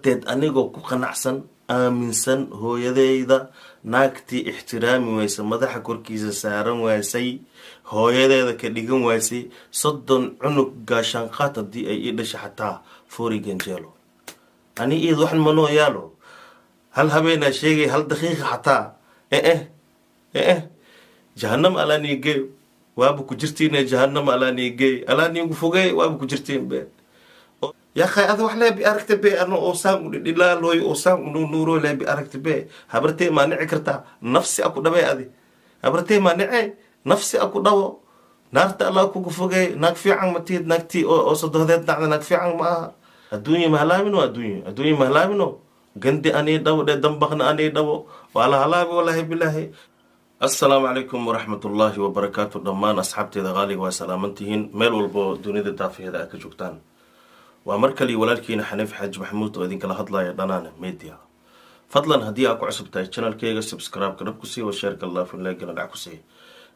تد أنيقو كوكان أحسن آمنسن هو يديدا ناكتي احترامي ويسا مدح كوركيزا سارن ويسي هو يديدا كديقن ويسي صدن عنق قاشان قاتا دي أي إدش حتى فوري جنجيلو أني إيد وحن منو يالو هل هبينا شيء هل دقيقة حتى إيه جهنم على نيجي وابو كجرتين جهنم على نيجي على نيجي فوقي وابو كجرتين به يا أخي هذا وحلا بأركت به أنا أوسام لا لوي أوسام نورو لا بأركت به هبرتي ما نعكرتا نفسي أكو دبي هذه هبرتي ما نعي نفسي أكو دوا نارت الله أكو فوقي نكفي عن متيد نكتي أوصد هذا نعنا نكفي عن ما الدنيا مهلا منو الدنيا مهلا منو قندي أني دوا دمبخنا أني دوا وعلى هلا والله بالله السلام عليكم ورحمة الله وبركاته دمان أصحابتي ذا غالي وسلامتهن ميل والبو دوني ذا دافي هذا أكجوكتان ومركلي ولكن حنيف حاج محمود وإذن كلا هضلا يدانان ميديا فضلا هدي أكو عصب تاي channel كيغا سبسكرايب كنبكسي وشارك الله في الله قنا دعكسي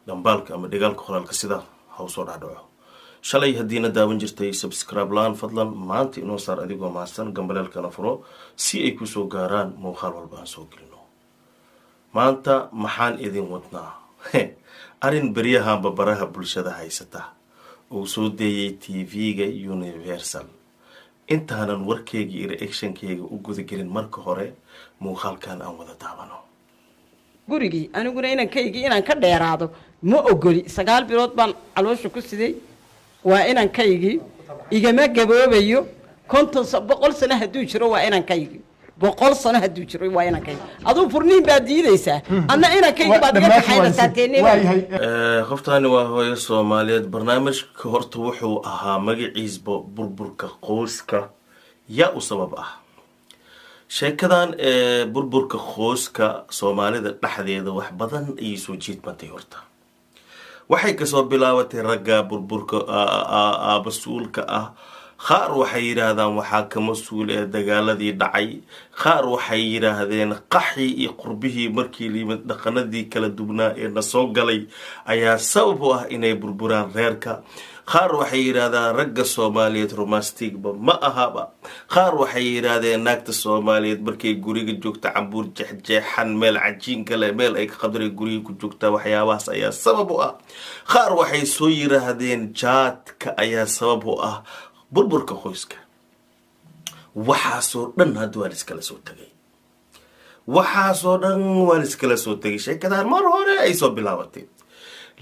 دنبالك أما ديقالك خلالك سيدا هاوصور عدوه شالي هدينا داون جرتي سبسكرايب لان فضلا ما أنت إنو صار أديقو ماستان قنبلالك نفرو سي ايكو سو غاران موخال والبان سو قلنو ما أنت محان إذن وطنا أرين بريها ببراها بلشدة هايستا وسودي تي فيغا يونيفرسال intaanan warkeyga iyo reactionkeyga u guda gelin marka hore muuqaalkan aan wada daawano gurigii aniguna inaan ka dheeraado ma ogoli 9 bilood baan caloosha ku siday waa inankaygi igama gaboobayo 100 sano haduu jiro waa inankaygi 100 sano haduu jiro waa inankaygi aduu furniin baa diidaysaa anna inankaygi baad iga taxaysaa qoftaani waa hooyo Soomaaliyeed barnaamijka horta wuxuu ahaa magaciisba burburka qoyska yaa u sabab ah sheekadan burburka qoyska Soomaalida dhaxdeeda wax badan ay soo jeedmatay horta waxay ka soo bilaabatay ragga burburka abasuulka ah qaar waxay yiraahdaan waxa ka mas'uul ee dagaaladii dhacay qaar waxay yiraahdeen qaxi iyo qurbihii markii liimad dhaqanadii kala duwnaa ee na soo galay ayaa sabab u ah inay burburaan reerka qaar waxay yiraahdaan ragga Soomaaliyeed romantic ma ahaba qaar waxay yiraahdeen naagta Soomaaliyeed markay guriga joogta cambuur jeexjeexan meel cajiin kale meel ay ka qadray guriga ku joogta waxyaabahaas ayaa sabab u ah qaar waxay soo yiraahdeen jaadka ayaa sabab u ah burburka qoyska waxaasoo dhan hadda waa iskala soo tagay waxaasoo dhan waa iskala soo tagay sheekadan mar hore ay soo bilaabatay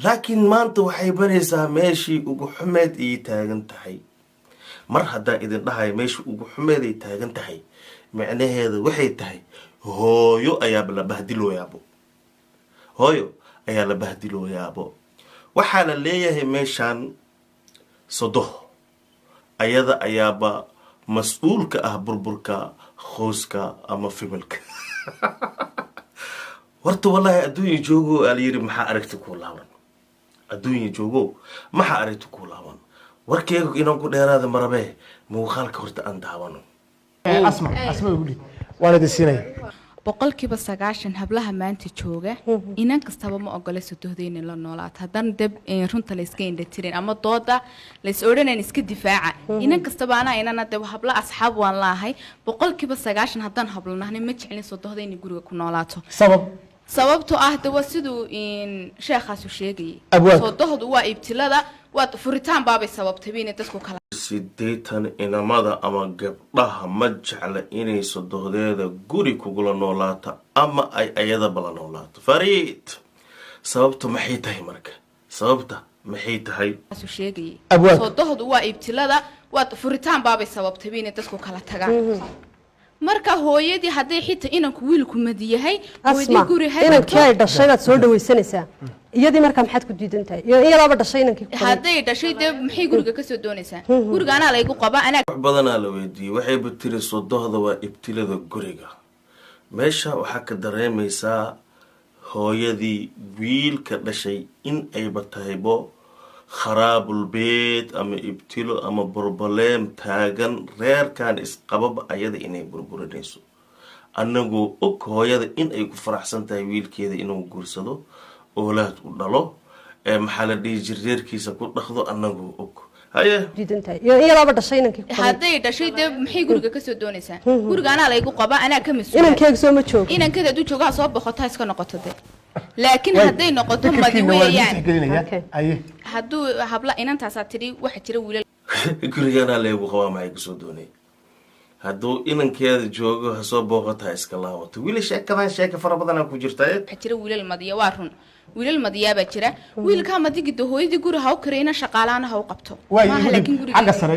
laakiin maanta waxay baraysaa meeshii ugu xumeed ay taagan tahay mar hadda idin dhahay meeshii ugu xumeed ay taagan tahay macnaheedu waxay tahay hooyo ayaa la bahdilooyaabo hooyo ayaa la bahdilooyaabo waxaa la leeyahay meeshan sodo ayada ayaaba mas'uulka ah burburka qoyska ama familka horta wallahi adduunyo joogo aliyiri maxaa aragti ku laaban adduunyo joogo maxaa aragti ku laaban warkeyga inaan ku dheeraada marabe muuqaalka horta aan daawano asma wuli wala disinay boqolkiiba 90 hablaha maanta jooga inan kastaba ma ogola sodohdeen la noolaat hadan dab runta la iska indhatirin ama dooda la is oranayeen iska difaaca inan kastaba inana dab habla asxaab waan laahay boqolkiiba 90 hadan hablanahay ma jeclin sodohdeen guriga ku noolaato sababtu ah dawa sidoo in sheekhaas uu sheegay sodohdu waa ibtilada waa furitaan baabay sababtay inay dadku kala sideetan inamada ama gabdhaha ma jecla inay sodohdeeda guri kugula noolaato ama ay ayada bala noolaato fariid sababtu maxay tahay marka sababta maxay tahay sheegay sodohdu waa ibtilada waa furitaan baabay sababtay inay dadku kala tagaan marka hooyadii haday xitaa inanku wiilku madiyahay hooyadii guri inankii ay dhashay baad soo dhawaysanaysaa iyadii marka maxaad ku diidan tahay iyadaaba dhashay inankii haday dhashay dee maxay guriga ka soo doonaysaa guriga ana la igu qaba ana wax badan la weydiiyay waxay batiri sodohda waa ibtilada guriga meesha waxa ka dareemaysaa hooyadii wiilka dhashay in ay bataybo خراب البيت أما ابتلو أما بربلام تاغن رير كان اسقبب أيضا إنه بربرنيسو أنه أك هو يدا إن أيكو فرحسن تاويل كيدا إنه قرصدو أولاد ودلو محالة دي جرير كيسا كود نخذو أنه أك haye diidan tahay iyo iyadaaba dhashay inankii ku qabay hadday dhashay dee maxay guriga ka soo doonaysaa guriga anaa laygu qaba anaa ka mas'uul inankeyga soo ma joogo inankeeda hadduu joogo ha soo boqoto ha iska noqoto de laakiin hadday noqoto madi weeyaan aye hadduu habla inantaasaa tidhi waxa jira wiilal gurigaanaa laygu qabaa maxay kasoo doonay hadduu inankeeda joogo ha soo booqata ha iska laawato wili sheekadan sheeka fara badanaa ku jirta waxa jira wiilal madiya waa run wiilal madiyaabaa jira wiilkaa madigida hooyadii guri ha u karayna shaqaalaana ha u qabto maaha laakiin guriga xagga sare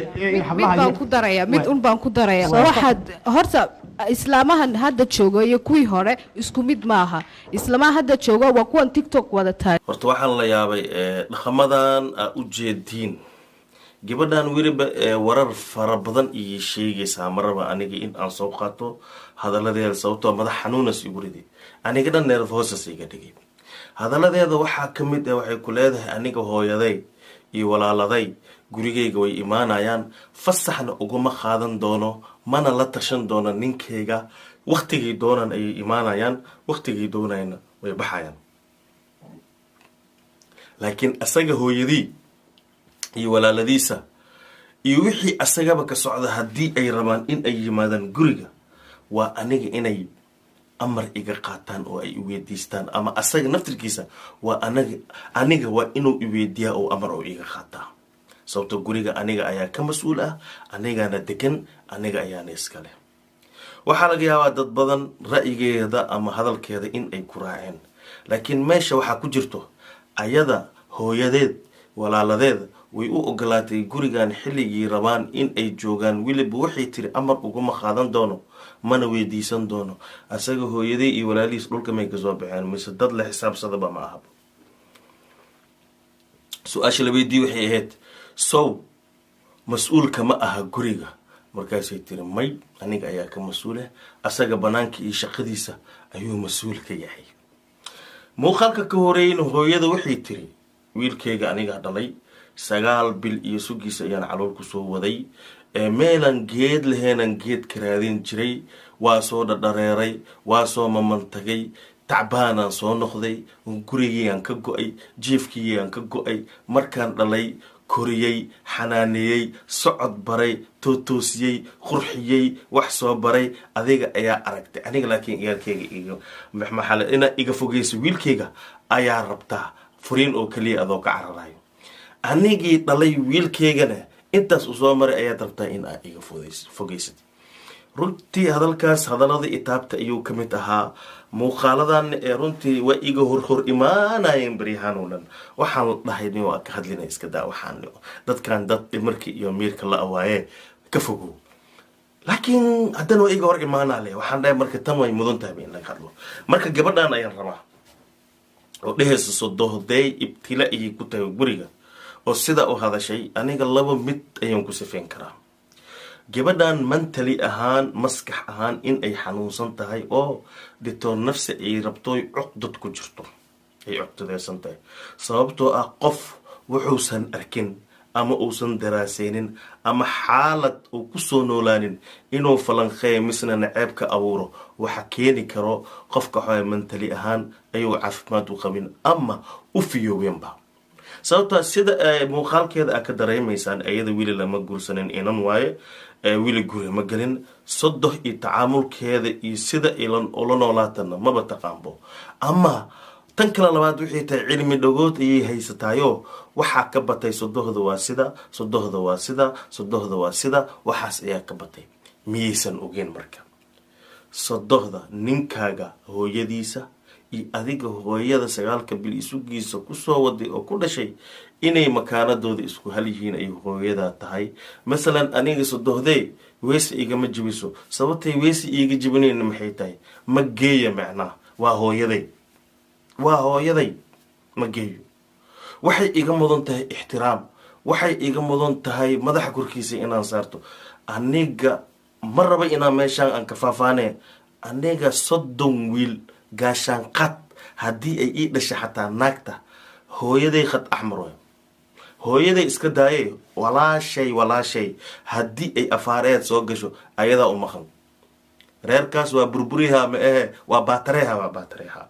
mid baan ku daraya mid un baan ku daraya waxaad horta islaamahan hadda jooga iyo kuwii hore isku mid maaha islaamaha hadda jooga waa kuwan tiktok wada tahay horta waxaan la yaabay dhaqamadan aa u jeediin gabadhan weliba warar fara badan iyo sheegaysaa maraba aniga in aan soo qaato hadaladeeda sababtoo madax xanuunas igu riday aniga dhan neerf hoosas iga dhigay hadaladeeda waxaa ka mid ah waxay ku leedahay aniga hooyaday iyo walaaladay gurigayga way imaanayaan fasaxna uguma qaadan doono mana la tashan doono ninkayga waktigay doonaan ayay imaanayaan waktigay doonayna way baxayaan laakiin asaga hooyadii iyo walaaladiisa iyo wixii asagaba ka socda haddii ay rabaan in ay yimaadaan guriga waa aniga inay amar iga qaataan oo ay iweydiistaan ama asaga naftirkiisa waa aniga waa inuu iweydiyaa oo amar oo iga qaataa sababto guriga aniga ayaa ka mas-uul ah anigaana degan aniga ayaana iskale waxaa laga yaabaa dad badan ra'yigeeda ama hadalkeeda in ay ku raaceen laakiin meesha waxaa ku jirto ayada hooyadeed walaaladeeda way u ogolaatay gurigan xilligii rabaan in ay joogaan weliba waxay tiri amar uguma qaadan doono mana weydiisan doono asaga hooyaday iyo walaalihiis dhulka may kasoo baxeen mise dad la xisaabsadaba ma aha su-aasha la weydiiye waxay ahayd sow mas-uulka ma aha guriga markaasay tiri may aniga ayaa ka mas-uuleh asaga banaanka iyo shaqadiisa ayuu mas-uul ka yahay muuqaalka ka horeeyna hooyada waxay tiri wiilkayga anigaa dhalay 9 bil iyo sugiisa ayaan calool kusoo waday meelan geed laheenan geed ka raadin jiray waa soo dhadhareeray waa soo mamantagay tacbaanaan soo noqday gurigiiaan ka go-ay jiefkiiaan ka go-ay markaan dhalay koriyey xanaaneeyey socod baray tootoosiyey qurxiyey wax soo baray adiga ayaa aragtay aniga laakiin iyaalkeyga maxaale inaa iga fogeyso wiilkayga ayaa rabtaa furiin oo keliya adoo ka cararayo anigii dhalay wiilkaygana intaas u soo maray ayaad rabtaa in aa iga fogeysad runtii hadalkaas hadalada itaabta ayuu ka mid ahaa muuqaaladan runtii waa iga hor imaanayeen baryahaan oo dhan waxaan dhahay nin waa ka hadlina iska daa waxaan dadkan dad dhimarka iyo miirka la awaaye ka fogow laakiin haddana waa iga hor imaanaa leh waxaan dhahay marka tan way mudan tahay in laga hadlo marka gabadhan ayaan rabaa oo dhehaysa sodohday ibtila ayay ku tahay guriga oo sida u hadashay aniga 2 mid ayaan ku sifeyn karaa gabadhan mentally ahaan maskax ahaan in ay xanuunsan tahay oo ditoor nafsi ay rabtooy cuqdad ku jirto ay cuqdadeysan tahay sababtoo ah qof wuxuusan arkin ama uusan daraaseynin ama xaalad uu kusoo noolaanin inuu falanqeeyo misna naceeb ka abuuro waxa keeni karo qofka xoe mentally ahaan ayuu caafimaad u qabin ama u fiyoobeenba sababtaa sida muuqaalkeeda a ka dareemaysaan ayada weli lama guursanin inan waaye weli guri ma gelin sodoh iyo tacaamulkeeda iyo sida ula noolaatana maba taqaanbo ama tan kale labaad waxay tahay cilmi dhagood ayay haysataayo waxaa ka batay sodohda waa sida sodohda waa sida sodohda waa sida waxaas ayaa ka batay miyaysan ogeen marka sodohda ninkaaga hooyadiisa iyo adiga hooyada 9 bil isugiisa kusoo waday oo ku dhashay inay makaanadooda isku hal yihiin ay hooyada tahay masalan aniga sodohdee weesi igama jibiso sababtay weesi iiga jibinayna maxay tahay ma geeya macnaa waa hooyaday ma geeyo waxay iga mudan tahay ixtiraam waxay iga mudan tahay madaxa korkiisa inaan saarto aniga ma raba inaan meeshaan aan ka faafaane aniga 30 wiil gaashaan qad haddii ay ii dhasha xataa naagta hooyaday khad axmar way hooyaday iska daaye walaashay haddii ay afaareed soo gasho ayadaa u maqan reerkaas waa burburiha ma ahe waa baatareha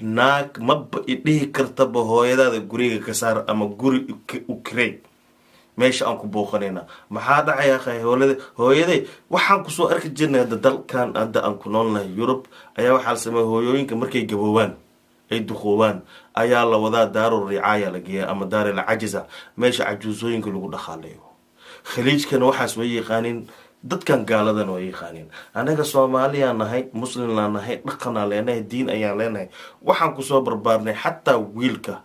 naag maba idhihi kartaba hooyadaada guriga ka saar ama guri u kirey meesha aan ku booqanayna maxaa dhacaya hooyaday waxaan kusoo arki jirnay hadda dalkan hadda aan ku noolnahay Yurub ayaa waxaa la sameeya hooyooyinka markay gaboobaan ay duqoobaan ayaa la wadaa daaru ricaaya la geeya ama daaril cajiza meesha cajuusooyinka lagu dhaqaaleeyo khaliijkana waxaas way yaqaaniin dadkan gaaladan way yaqaaniin anaga Soomaaliya nahay muslim la nahay dhaqan aan leenahay diin ayaan leenahay waxaan kusoo barbaarnay xataa wiilka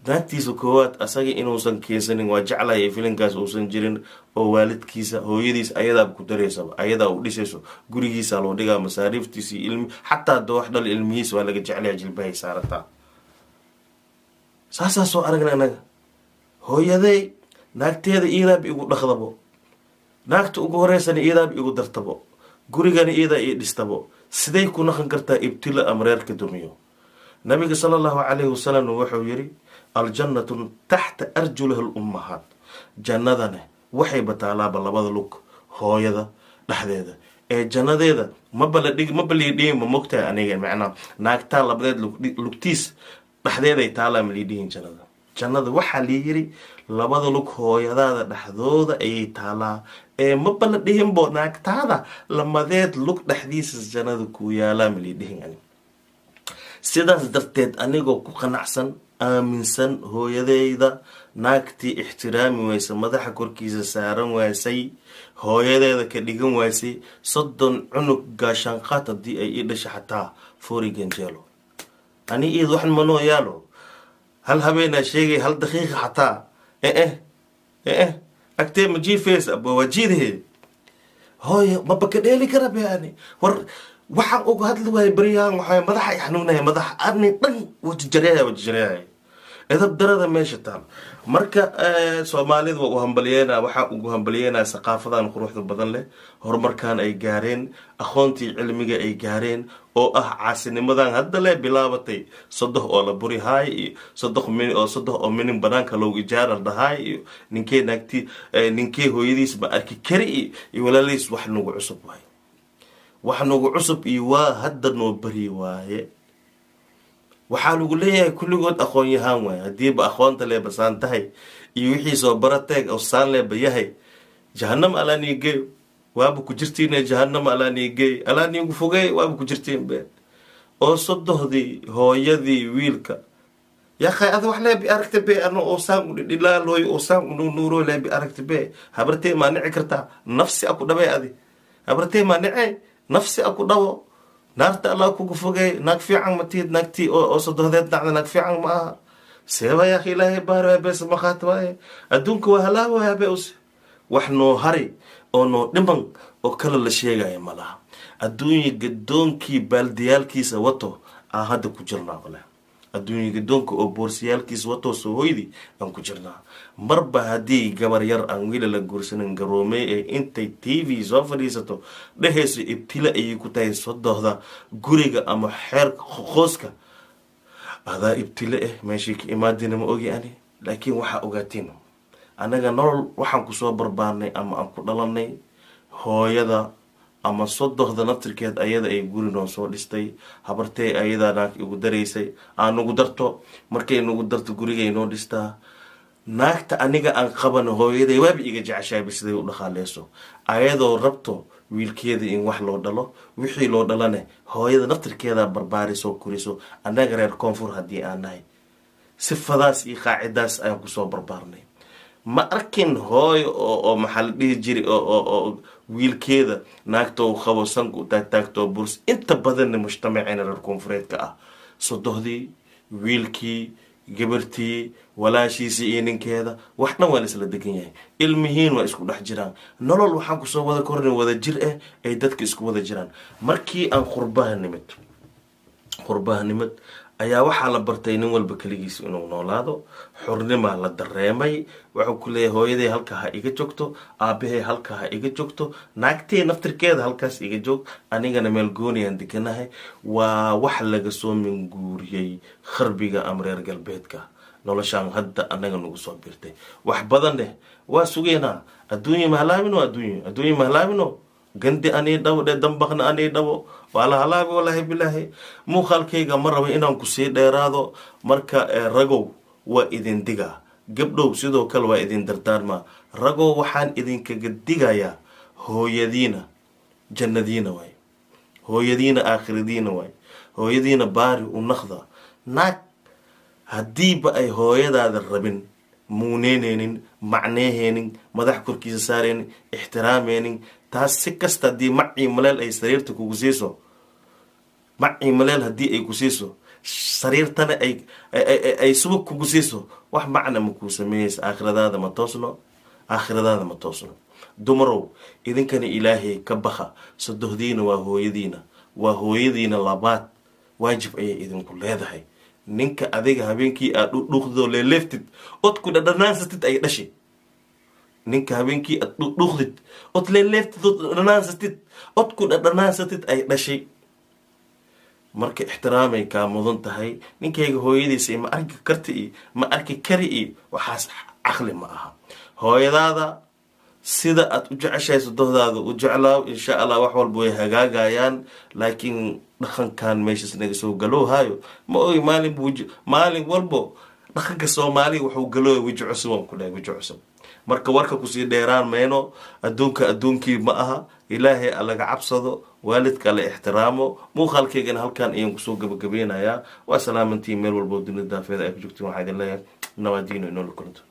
naagtiisa koowaad asaga inuusan keensanin waa jeclahay filinkaas uusan jirin oo waalidkiisa hooyadiis ayadaa ku dareysaba ayadaa u dhisayso gurigiisa loo dhigaa masaariiftiisa ilmi xataa doox dhal ilmihiisa waa laga jeclayaa jilbahay saarataa saasaa soo aragna anaga hooyaday naagteeda iidaab igu dhaqdabo naagta ugu horeysana iidaab igu dartabo gurigana iidaa ii dhistabo siday ku naqan kartaa ibtila ama reerka dumiyo nabiga sallallahu alayhi wasallam wuxuu yiri الجنة تحت أرجلها الأمهات جنة وحي بتعلاب لبض لك هو يدا لحظة جنة ذا ما بلي دين ممكتة أنا معنا ناكتا لبض لكتيس لحظة ذا تعلى من الدين جنة وحليري لبض لك هو يدا لحظة أي تعلى ما بلي دين بو ناكتا هذا لما ذات لك لحديث الجنة كويا لا من الدين يعني سيدا درتد أنيقو كوكا أحسن aaminsan hooyadeyda naagtii ixtiraami waysa madaxa korkiisa saaran waasay hooyadeeda ka dhigan waasay 30 cunug gaashaanqaad haddii ay ii dhasha xataa foori ganjeelo ani iid waxan manoo yaalo hal habeenaa sheegay hal daqiiqa xataa agtee ma jiifeys aba wajiidhe hooyo maba ka dheeli kara beani war waxaan ugu hadli waayay baryahan waxay madaxa i xanuunaya madaxa arni dhan wajijareeya edab darada meesha taal marka Soomaalida waa u hambalyeena waxa ugu hambalyeena saqaafadan quruxda badan leh horumarkan ay gaareen aqoontii cilmiga ay gaareen oo ah caasinimadan hadda leh bilaabatay saddex oo la buri hay saddex oo minin banaanka loogu ijaarar dhahay iyo ninkee naagti ninkee hooyadiis ba arki kari iyo walaaliis wax nagu cusub waay wax nagu cusub iyo waa hadda noo bari waaye waxaa lagu leeyahay kulligood aqoon yahaan waay haddii ba aqoonta lee basaan tahay iyo wixii soo barateeg oo saan lee bayahay jahannam alaa niigey waaba ku jirtiin jahannam alaa niigey alaa niigu fogey waaba ku jirtiin be oo sodohdii hooyadii wiilka ياخي هذا وحنا بأركت بي أنا أوسام لا لوي أوسام نورو لا بأركت بي هبرتي ما نعكرتا نفسي أكو دبي هذه هبرتي ما نعي نفسي أكو دوا نارت الله أكو فوقي نكفي عن متيد نكتي أو صد هذا نعنا نكفي عن ما سيبا يا أخي لا يبارو بس ما خاطوا أدونك وهلا ويا بيوس وحنو هري أو نو دمن أو كل الشيء جاي ملا الدنيا قدونكي بلديالكي سوتو هذا كجرنا ولا الدنيا قدونك أو بورسيالكي سوتو سويدي أم كجرنا مربى هدي جبر ير أنويل لجورسن جرومي أنت تي في زوفريستو لهس ابتلاء يكتاي صد هذا جوريجا أم حر خوسكا هذا ابتلاء ماشي إمادين ما أجي أنا لكن وح أجاتينه أنا جنرال وحن كسوة برباني أما أم كدلني هو يدا أما صد هذا نتركت أيدا يقولون نصور لستي هبرتي أيدا ناك يقدريسي أنا قدرته مركي إنه قدرت جوريجا ينو لستا ناك تأنيجا أن خبنا هو يدا يوابي يجي عشاء بس ده ولا خالصه أيدا ربطه wiilkeeda in wax loo dhalo wixii loo dhalane hooyada naftirkeeda barbaari soo kuriso anaga reer koonfur haddii aan nahay sifadaas iyo qaacidaas ayaan kusoo barbaarnay ma arkin hooyo oo maxaa la dhihi jiri oo wiilkeeda naagta uu qabo sanka u taagtaagto burs inta badanna mujtamacina reer koonfureedka ah sodohdii wiilkii gabartii walaashiisii iyo ninkeeda wax dhan waa la isla degan yahay ilmihiin waa isku dhex jiraan nolol waxaan kusoo wada kornay wada jir ah ay dadka isku wada jiraan markii aan qurbaha nimid ayaa waxaa la bartay nin walba kaligiis inuu noolaado xornima la dareemay wuxuu ku leeyahay hooyaday halka ha iga joogto aabahay halka ha iga joogto naagtee naftirkeeda halkaas iga joog anigana meel gooniyaan deganahay waa wax laga soo minguuriyey kharbiga ama reer galbeedka noloshaan hadda anaga nagu soo birtay wax badan leh waa sugeynaa adduunya mahlaamino adduunya mahlaamino gandi ani dhawo de dambaqna ani dhawo wala halaabi wallahi billahi muuqaalkayga ma rabo inaan ku sii dheeraado marka ragow waa idin diga gabdhow sidoo kale waa idin dardaarmaa ragoo waxaan idinkaga digayaa hooyadiina jannadiina waay hooyadiina aakhiradiina waay hooyadiina baari u naqda naag haddiiba ay hooyadaada rabin muuneyneynin macneeheenin madax korkiisa saareynin ixtiraameynin taas si kasta haddii macii maleel ay sariirta kugu siiso macii maleel haddii ay ku siiso sariirtana ay subag kugu siiso wax macna ma kuu sameeyeysa aakhiradaada ma toosno dumarow idinkana ilaahay ka baqa sadohdiina waa hooyadiina labaad waajib ayay idinku leedahay ninka adiga habeenkii aad dhuuqdoo leeleeftid od ku dhadhanaansatid ay dhashay ninka habeenkii aad dhuuqdid od leeleeftid od dhadhanaansatid od ku dhadhanaansatid ay dhashay marka ixtiraamay kaa mudan tahay ninkayga hooyadiisa ma arki karti iyo ma arki kari iyo waxaas caqli ma aha hooyadaada sida aad u jeceshahay sadohdaada u jeclaaw insha allah wax walba way hagaagayaan laakiin dhaqankan meeshaas naga soo galoohayo ma oy maalin walbo dhaqanka soomaaliya wuxuu galooya weji cusub aan ku dhahay weji cusub marka warka kusii dheeraan mayno adduunkii ma aha ilaahay alaga cabsado waalidka la ixtiraamo muuqaalkeygana halkan ayaan kusoo gabagabeynayaa waa salaamantiin meel walbo dunida daafeeda ay ku joogtiin waxaa idin leeyahay nawaadiino inoola kulanto